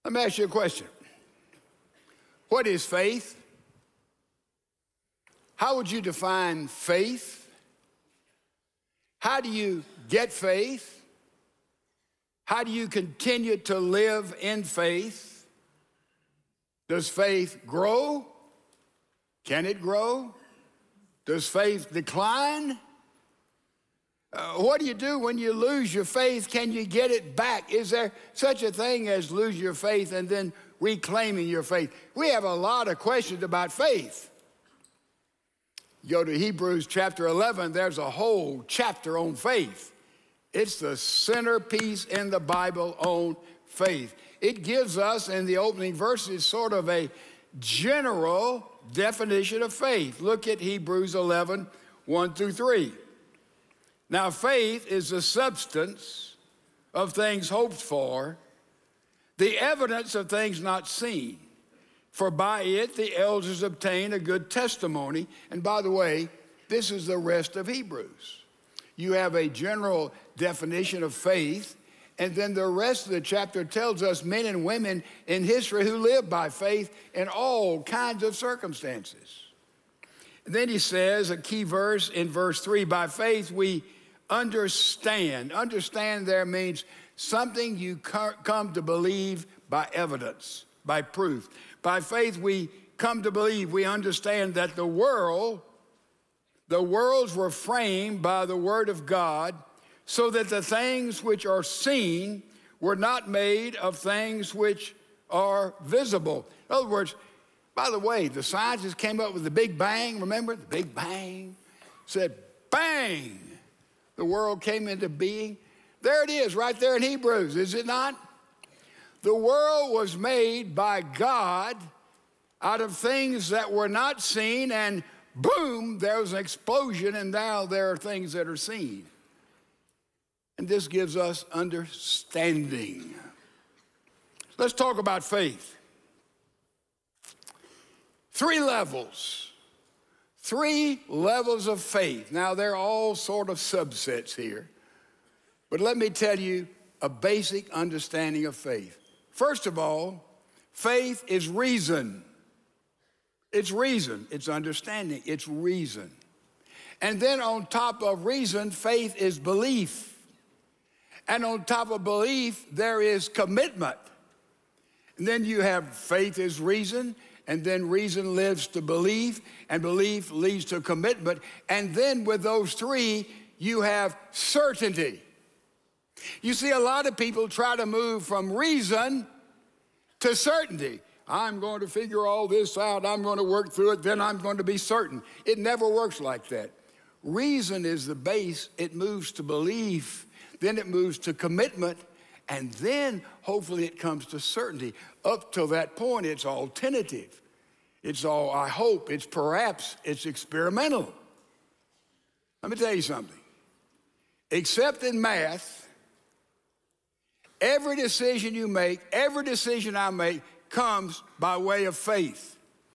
Let me ask you a question. What is faith? How would you define faith? How do you get faith? How do you continue to live in faith? Does faith grow? Can it grow? Does faith decline? What do you do when you lose your faith? Can you get it back? Is there such a thing as lose your faith and then reclaiming your faith? We have a lot of questions about faith. You go to Hebrews chapter 11, there's a whole chapter on faith. It's the centerpiece in the Bible on faith. It gives us, in the opening verses, sort of a general definition of faith. Look at Hebrews 11, 1 through 3. Now, faith is the substance of things hoped for, the evidence of things not seen. For by it the elders obtain a good testimony. And by the way, this is the rest of Hebrews. You have a general definition of faith, and then the rest of the chapter tells us men and women in history who lived by faith in all kinds of circumstances. And then he says, a key verse in verse 3, by faith we understand. Understand there means something you come to believe by evidence, by proof. By faith we come to believe, we understand that the worlds were framed by the word of God, so that the things which are seen were not made of things which are visible. In other words, by the way, the scientists came up with the Big Bang. Remember the Big Bang? Said, bang, the world came into being. There it is right there in Hebrews, is it not? The world was made by God out of things that were not seen, and boom, there was an explosion, and now there are things that are seen. And this gives us understanding. Let's talk about faith. 3 levels. 3 levels of faith. Now, they're all sort of subsets here. But let me tell you a basic understanding of faith. First of all, faith is reason. It's reason. It's understanding. It's reason. And then on top of reason, faith is belief. And on top of belief, there is commitment. And then you have faith is reason, and then reason lives to belief, and belief leads to commitment. And then with those 3, you have certainty. You see, a lot of people try to move from reason to certainty. I'm going to figure all this out. I'm going to work through it. Then I'm going to be certain. It never works like that. Reason is the base. It moves to belief. Then it moves to commitment. And then hopefully it comes to certainty. Up till that point, it's all tentative. It's all I hope. It's perhaps. It's experimental. Let me tell you something. Except in math, every decision you make, every decision I make, comes by way of faith.